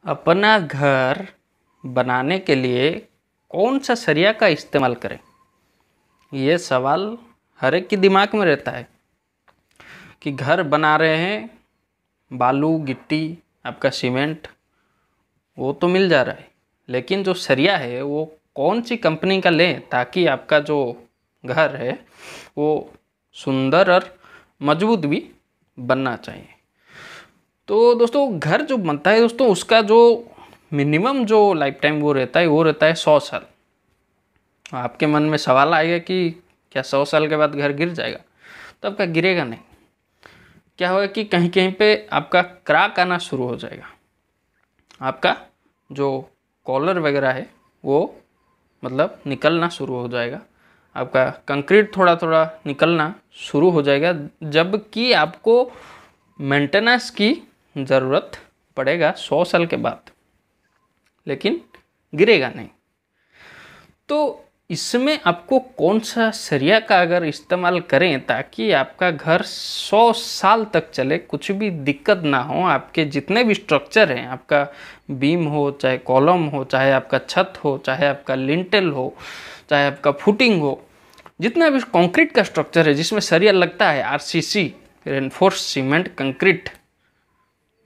अपना घर बनाने के लिए कौन सा सरिया का इस्तेमाल करें, ये सवाल हर एक के दिमाग में रहता है कि घर बना रहे हैं, बालू गिट्टी आपका सीमेंट वो तो मिल जा रहा है, लेकिन जो सरिया है वो कौन सी कंपनी का लें ताकि आपका जो घर है वो सुंदर और मजबूत भी बनना चाहिए। तो दोस्तों घर जो बनता है दोस्तों उसका जो मिनिमम जो लाइफ टाइम वो रहता है 100 साल। आपके मन में सवाल आएगा कि क्या 100 साल के बाद घर गिर जाएगा? तो आपका गिरेगा नहीं। क्या होगा कि कहीं कहीं पे आपका क्रैक आना शुरू हो जाएगा, आपका जो कॉलर वगैरह है वो मतलब निकलना शुरू हो जाएगा, आपका कंक्रीट थोड़ा थोड़ा निकलना शुरू हो जाएगा, जबकि आपको मेंटेनेंस की ज़रूरत पड़ेगा 100 साल के बाद, लेकिन गिरेगा नहीं। तो इसमें आपको कौन सा सरिया का अगर इस्तेमाल करें ताकि आपका घर 100 साल तक चले, कुछ भी दिक्कत ना हो, आपके जितने भी स्ट्रक्चर हैं, आपका बीम हो चाहे कॉलम हो चाहे आपका छत हो चाहे आपका लिंटेल हो चाहे आपका फुटिंग हो, जितना भी कंक्रीट का स्ट्रक्चर है जिसमें सरिया लगता है, आरसीसी रेनफोर्स सीमेंट कंक्रीट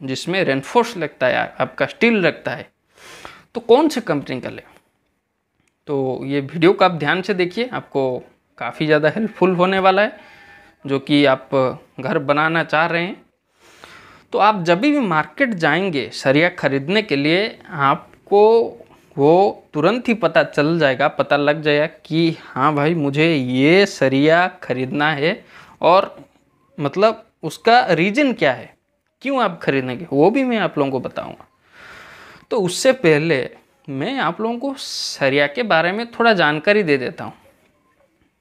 जिसमें रेनफोर्स लगता है, आपका स्टील लगता है, तो कौन से कंपनी का ले? तो ये वीडियो को आप ध्यान से देखिए, आपको काफ़ी ज़्यादा हेल्पफुल होने वाला है जो कि आप घर बनाना चाह रहे हैं। तो आप जब भी मार्केट जाएंगे सरिया खरीदने के लिए, आपको वो तुरंत ही पता लग जाएगा कि हाँ भाई मुझे ये सरिया खरीदना है, और मतलब उसका रीज़न क्या है, क्यों आप खरीदेंगे वो भी मैं आप लोगों को बताऊंगा। तो उससे पहले मैं आप लोगों को सरिया के बारे में थोड़ा जानकारी दे देता हूँ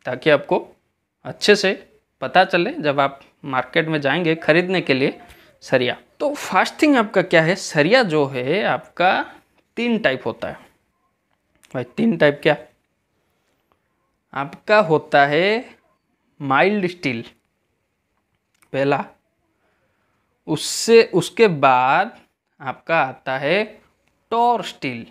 ताकि आपको अच्छे से पता चले जब आप मार्केट में जाएंगे खरीदने के लिए सरिया। तो फर्स्ट थिंग आपका क्या है, सरिया जो है आपका 3 टाइप होता है। भाई 3 टाइप क्या? आपका होता है माइल्ड स्टील पहला, उसके बाद आपका आता है टॉर स्टील।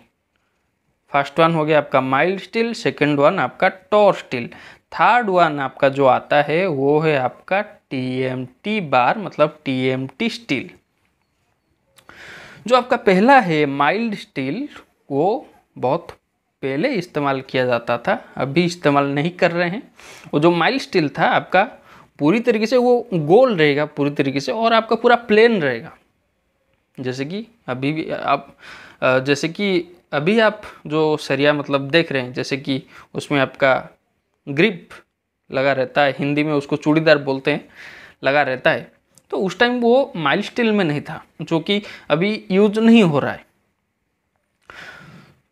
फर्स्ट वन हो गया आपका माइल्ड स्टील, सेकंड वन आपका टॉर स्टील, थर्ड वन आपका जो आता है वो है आपका टीएमटी बार मतलब टीएमटी स्टील। जो आपका पहला है माइल्ड स्टील वो बहुत पहले इस्तेमाल किया जाता था, अभी इस्तेमाल नहीं कर रहे हैं। वो जो माइल्ड स्टील था आपका पूरी तरीके से वो गोल रहेगा पूरी तरीके से, और आपका पूरा प्लेन रहेगा, जैसे कि अभी भी आप जैसे कि अभी आप जो सरिया मतलब देख रहे हैं, जैसे कि उसमें आपका ग्रिप लगा रहता है, हिंदी में उसको चूड़ीदार बोलते हैं, लगा रहता है। तो उस टाइम वो माइल्ड स्टील में नहीं था, जो कि अभी यूज नहीं हो रहा है।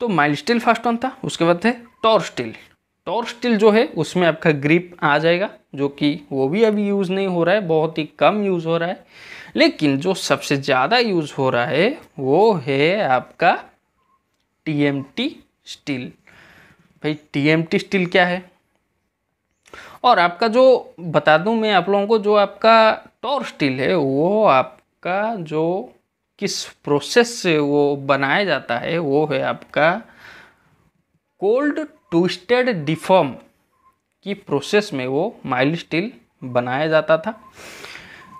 तो माइल्ड स्टील फर्स्ट वन था, उसके बाद है टॉर स्टील। टॉर स्टील जो है उसमें आपका ग्रिप आ जाएगा, जो कि वो भी अभी यूज़ नहीं हो रहा है, बहुत ही कम यूज़ हो रहा है। लेकिन जो सबसे ज़्यादा यूज़ हो रहा है वो है आपका टीएमटी स्टील। भाई टीएमटी स्टील क्या है? और आपका जो बता दूं मैं आप लोगों को, जो आपका टॉर स्टील है वो आपका जो किस प्रोसेस से वो बनाया जाता है वो है आपका कोल्ड ट्विस्टेड डिफॉर्म की प्रोसेस में वो माइल्ड स्टील बनाया जाता था।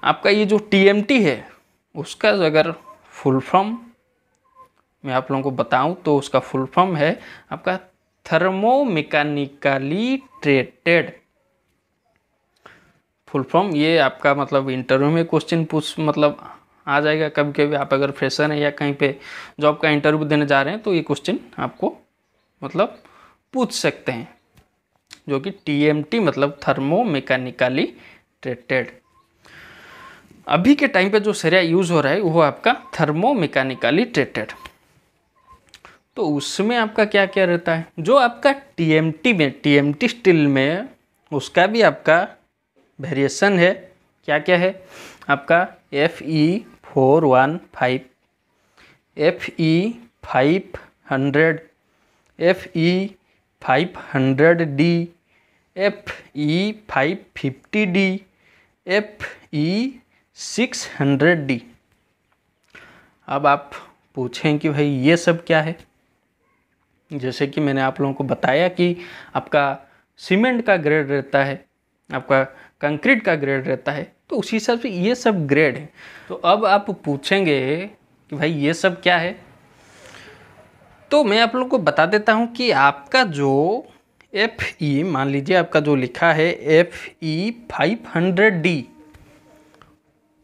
आपका ये जो टीएमटी है उसका अगर फुल फॉर्म मैं आप लोगों को बताऊं तो उसका फुल फॉर्म है आपका थर्मोमैकेनिकली ट्रीटेड। फुल फॉर्म ये आपका मतलब इंटरव्यू में क्वेश्चन पूछ मतलब आ जाएगा कभी कभी, आप अगर फ्रेशर हैं या कहीं पे जॉब का इंटरव्यू देने जा रहे हैं तो ये क्वेश्चन आपको मतलब पूछ सकते हैं, जो कि टीएमटी मतलब थर्मोमैकेनिकली ट्रीटेड। अभी के टाइम पे जो सरिया यूज़ हो रहा है वो आपका थर्मोमैकेनिकली ट्रीटेड। तो उसमें आपका क्या क्या रहता है, जो आपका टीएमटी में टीएमटी स्टील में उसका भी आपका वेरिएशन है। क्या क्या है आपका FE415, FE500, FE500D, FE550D, FE600D। अब आप पूछें कि भाई ये सब क्या है, जैसे कि मैंने आप लोगों को बताया कि आपका सीमेंट का ग्रेड रहता है, आपका कंक्रीट का ग्रेड रहता है, तो उसी हिसाब से ये सब ग्रेड है। तो अब आप पूछेंगे कि भाई ये सब क्या है, तो मैं आप लोगों को बता देता हूँ कि आपका जो FE, मान लीजिए आपका जो लिखा है FE 500D,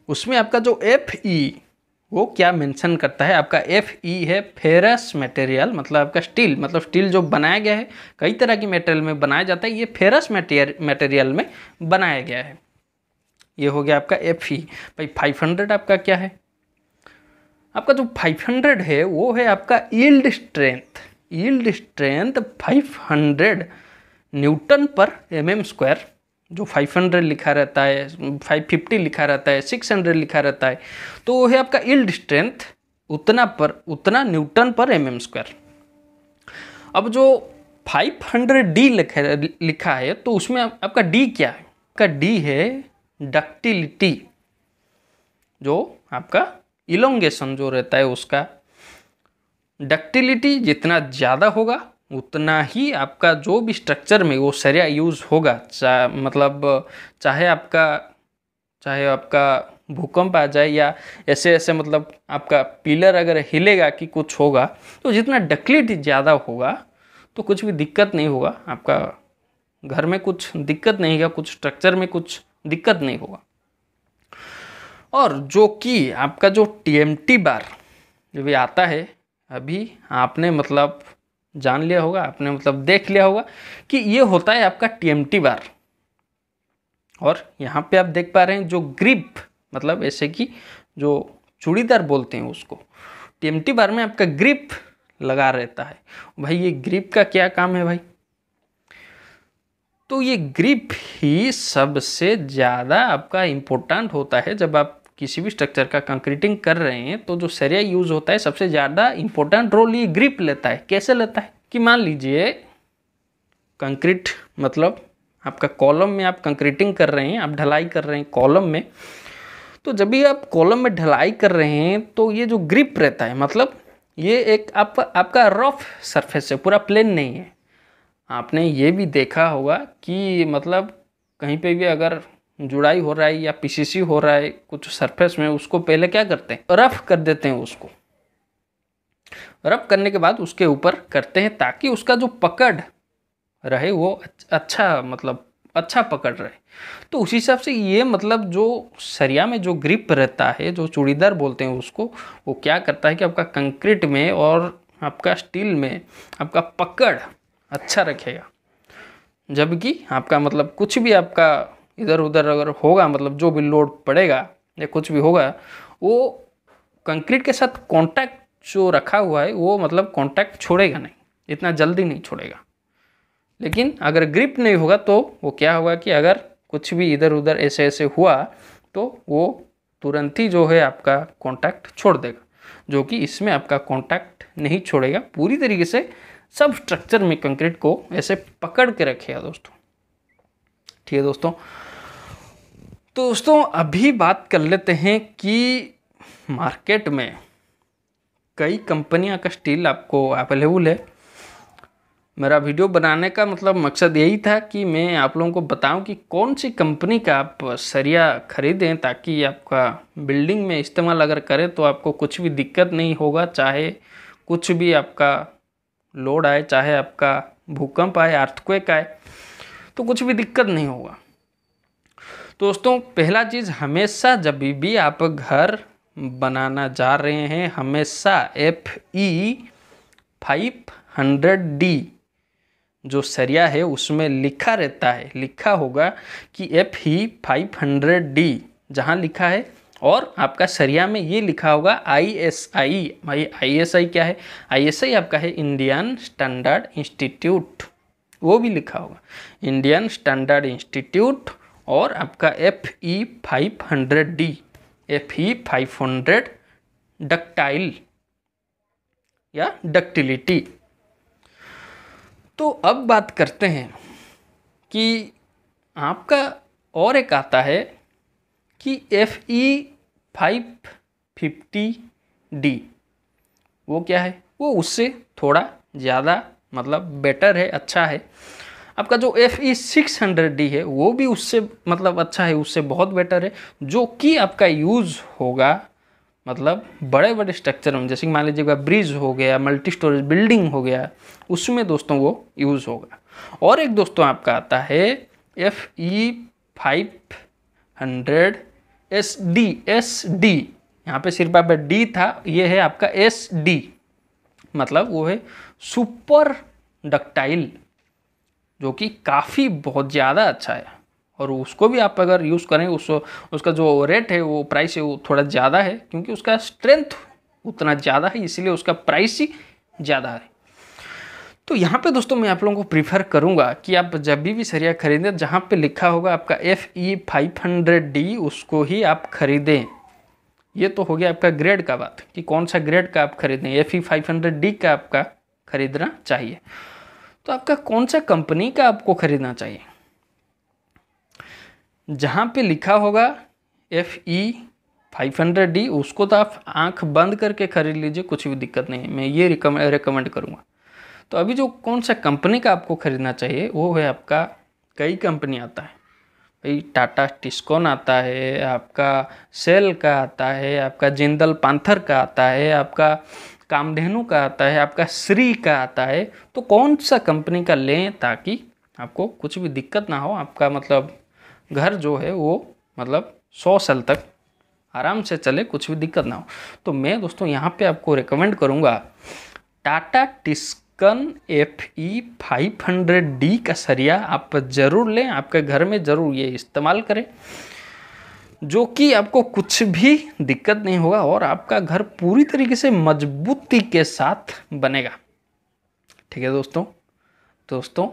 उसमें आपका जो FE वो क्या मेंशन करता है, आपका FE है फेरस मटेरियल, मतलब आपका स्टील, मतलब स्टील जो बनाया गया है, कई तरह की मटेरियल में बनाया जाता है, ये फेरस मटेरियल में बनाया गया है। ये हो गया आपका FE। भाई 500 आपका क्या है, आपका जो 500 है वो है आपका yield strength. Yield strength 500 Newton पर mm², जो 500 लिखा रहता है, 550 लिखा रहता है, 600 लिखा रहता है, तो वो है आपका यील्ड स्ट्रेंथ उतना न्यूटन पर mm²। अब जो 500D लिखा है तो उसमें आपका D क्या है, आपका D है डक्टिलिटी, जो आपका इलोंगेशन जो रहता है उसका डक्टिलिटी जितना ज़्यादा होगा उतना ही आपका जो भी स्ट्रक्चर में वो सरिया यूज़ होगा, चाहे आपका भूकंप आ जाए या ऐसे मतलब आपका पिलर अगर हिलेगा कि कुछ होगा, तो जितना डक्टिलिटी ज़्यादा होगा तो कुछ भी दिक्कत नहीं होगा, आपका घर में कुछ दिक्कत नहीं होगा, कुछ स्ट्रक्चर में कुछ दिक्कत नहीं होगा। और जो कि आपका जो TMT बार जो भी आता है, अभी आपने मतलब जान लिया होगा, आपने मतलब देख लिया होगा कि ये होता है आपका TMT बार। और यहाँ पे आप देख पा रहे हैं जो ग्रिप, मतलब ऐसे कि जो चूड़ीदार बोलते हैं उसको, TMT बार में आपका ग्रिप लगा रहता है। भाई ये ग्रिप का क्या काम है भाई, तो ये ग्रिप ही सबसे ज़्यादा आपका इम्पोर्टेंट होता है। जब आप किसी भी स्ट्रक्चर का कंक्रीटिंग कर रहे हैं तो जो सरिया यूज़ होता है सबसे ज़्यादा इम्पोर्टेंट रोल ये ग्रिप लेता है। कैसे लेता है कि मान लीजिए कंक्रीट, मतलब आपका कॉलम में आप कंक्रीटिंग कर रहे हैं, आप ढलाई कर रहे हैं कॉलम में, तो जब भी आप कॉलम में ढलाई कर रहे हैं तो ये जो ग्रिप रहता है, मतलब ये एक आपका रफ सरफेस है, पूरा प्लेन नहीं है। आपने ये भी देखा होगा कि मतलब कहीं पे भी अगर जुड़ाई हो रहा है या PCC हो रहा है कुछ सरफेस में, उसको पहले क्या करते हैं, रफ कर देते हैं। उसको रफ करने के बाद उसके ऊपर करते हैं ताकि उसका जो पकड़ रहे वो अच्छा, मतलब अच्छा पकड़ रहे। तो उसी हिसाब से ये मतलब जो सरिया में जो ग्रिप रहता है, जो चूड़ीदार बोलते हैं उसको, वो क्या करता है कि आपका कंक्रीट में और आपका स्टील में आपका पकड़ अच्छा रखेगा। जबकि आपका मतलब कुछ भी आपका इधर उधर अगर होगा, मतलब जो भी लोड पड़ेगा या कुछ भी होगा, वो कंक्रीट के साथ कांटेक्ट जो रखा हुआ है वो मतलब कांटेक्ट छोड़ेगा नहीं, इतना जल्दी नहीं छोड़ेगा। लेकिन अगर ग्रिप नहीं होगा तो वो क्या होगा कि अगर कुछ भी इधर उधर ऐसे ऐसे हुआ तो वो तुरंत ही जो है आपका कांटेक्ट छोड़ देगा, जो कि इसमें आपका कांटेक्ट नहीं छोड़ेगा, पूरी तरीके से सब स्ट्रक्चर में कंक्रीट को ऐसे पकड़ के रखेगा दोस्तों। ठीक है दोस्तों, तो दोस्तों अभी बात कर लेते हैं कि मार्केट में कई कंपनियां का स्टील आपको अवेलेबल है। मेरा वीडियो बनाने का मतलब मकसद यही था कि मैं आप लोगों को बताऊं कि कौन सी कंपनी का आप सरिया खरीदें, ताकि आपका बिल्डिंग में इस्तेमाल अगर करें तो आपको कुछ भी दिक्कत नहीं होगा, चाहे कुछ भी आपका लोड आए, चाहे आपका भूकंप आए, अर्थक्वेक आए, तो कुछ भी दिक्कत नहीं होगा। दोस्तों पहला चीज़, हमेशा जब भी आप घर बनाना जा रहे हैं, हमेशा FE 500D जो सरिया है उसमें लिखा रहता है, लिखा होगा कि FE 500D जहाँ लिखा है, और आपका सरिया में ये लिखा होगा ISI। भाई ISI क्या है, ISI आपका है इंडियन स्टैंडर्ड इंस्टीट्यूट, वो भी लिखा होगा इंडियन स्टैंडर्ड इंस्टीट्यूट। और आपका FE 500D, FE 500 डक्टाइल या डक्टिलिटी। तो अब बात करते हैं कि आपका और एक आता है कि FE 550D, वो क्या है, वो उससे थोड़ा ज़्यादा मतलब बेटर है, अच्छा है। आपका जो FE600D है वो भी उससे मतलब अच्छा है, उससे बहुत बेटर है, जो कि आपका यूज़ होगा मतलब बड़े बड़े स्ट्रक्चर में, जैसे कि मान लीजिएगा ब्रिज हो गया, मल्टी स्टोरेज बिल्डिंग हो गया, उसमें दोस्तों वो यूज़ होगा। और एक दोस्तों आपका आता है FE500SD, यहाँ पे सिर्फ आपका डी था, ये है आपका SD, मतलब वो है सुपर डक्टाइल, जो कि काफ़ी बहुत ज़्यादा अच्छा है। और उसको भी आप अगर यूज़ करें, उसका जो रेट है, वो प्राइस है, वो थोड़ा ज़्यादा है, क्योंकि उसका स्ट्रेंथ उतना ज़्यादा है, इसीलिए उसका प्राइस ही ज़्यादा है। तो यहाँ पे दोस्तों मैं आप लोगों को प्रीफर करूँगा कि आप जब भी सरिया खरीदें, जहाँ पे लिखा होगा आपका FE500D, उसको ही आप खरीदें। ये तो हो गया आपका ग्रेड का बात, कि कौन सा ग्रेड का आप खरीदें। FE500D का आपका खरीदना चाहिए। तो आपका कौन सा कंपनी का आपको खरीदना चाहिए, जहाँ पे लिखा होगा FE500D, उसको तो आप आंख बंद करके खरीद लीजिए, कुछ भी दिक्कत नहीं है, मैं ये रिकमेंड करूँगा। तो अभी जो कौन सा कंपनी का आपको खरीदना चाहिए, वो है आपका, कई कंपनी आता है भाई, टाटा टिस्कॉन आता है, आपका सेल का आता है, आपका जिंदल पांथर का आता है, आपका कामधेनु का आता है, आपका श्री का आता है। तो कौन सा कंपनी का लें ताकि आपको कुछ भी दिक्कत ना हो, आपका मतलब घर जो है वो मतलब 100 साल तक आराम से चले, कुछ भी दिक्कत ना हो। तो मैं दोस्तों यहाँ पे आपको रिकमेंड करूँगा टाटा टिस्कन FE500D का सरिया आप ज़रूर लें, आपके घर में ज़रूर ये इस्तेमाल करें, जो कि आपको कुछ भी दिक्कत नहीं होगा और आपका घर पूरी तरीके से मजबूती के साथ बनेगा। ठीक है दोस्तों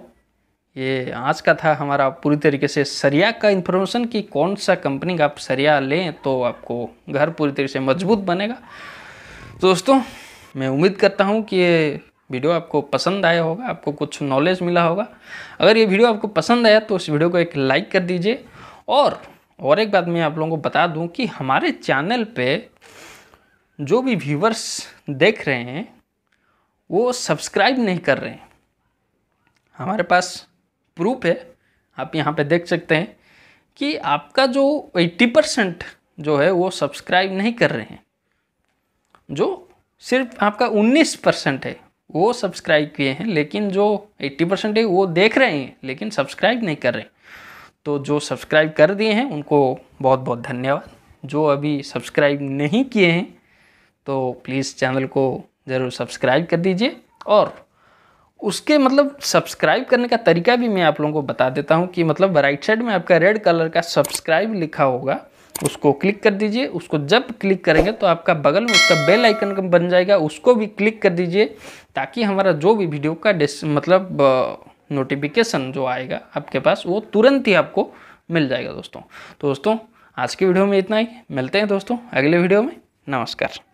ये आज का था हमारा पूरी तरीके से सरिया का इन्फॉर्मेशन, कि कौन सा कंपनी का आप सरिया लें तो आपको घर पूरी तरीके से मजबूत बनेगा। तो दोस्तों मैं उम्मीद करता हूँ कि ये वीडियो आपको पसंद आया होगा, आपको कुछ नॉलेज मिला होगा। अगर ये वीडियो आपको पसंद आया तो इस वीडियो को एक लाइक कर दीजिए। और एक बात मैं आप लोगों को बता दूं कि हमारे चैनल पे जो भी व्यूवर्स देख रहे हैं वो सब्सक्राइब नहीं कर रहे हैं। हमारे पास प्रूफ है, आप यहाँ पे देख सकते हैं कि आपका जो 80% जो है वो सब्सक्राइब नहीं कर रहे हैं, जो सिर्फ आपका 19% है वो सब्सक्राइब किए हैं, लेकिन जो 80% है वो देख रहे हैं लेकिन सब्सक्राइब नहीं कर रहे। तो जो सब्सक्राइब कर दिए हैं उनको बहुत बहुत धन्यवाद। जो अभी सब्सक्राइब नहीं किए हैं तो प्लीज़ चैनल को ज़रूर सब्सक्राइब कर दीजिए। और उसके मतलब सब्सक्राइब करने का तरीका भी मैं आप लोगों को बता देता हूं, कि मतलब राइट साइड में आपका रेड कलर का सब्सक्राइब लिखा होगा, उसको क्लिक कर दीजिए। उसको जब क्लिक करेंगे तो आपका बगल में उसका बेल आइकन बन जाएगा, उसको भी क्लिक कर दीजिए, ताकि हमारा जो भी वीडियो का मतलब नोटिफिकेशन जो आएगा आपके पास वो तुरंत ही आपको मिल जाएगा दोस्तों। तो दोस्तों आज की वीडियो में इतना ही, मिलते हैं दोस्तों अगले वीडियो में। नमस्कार।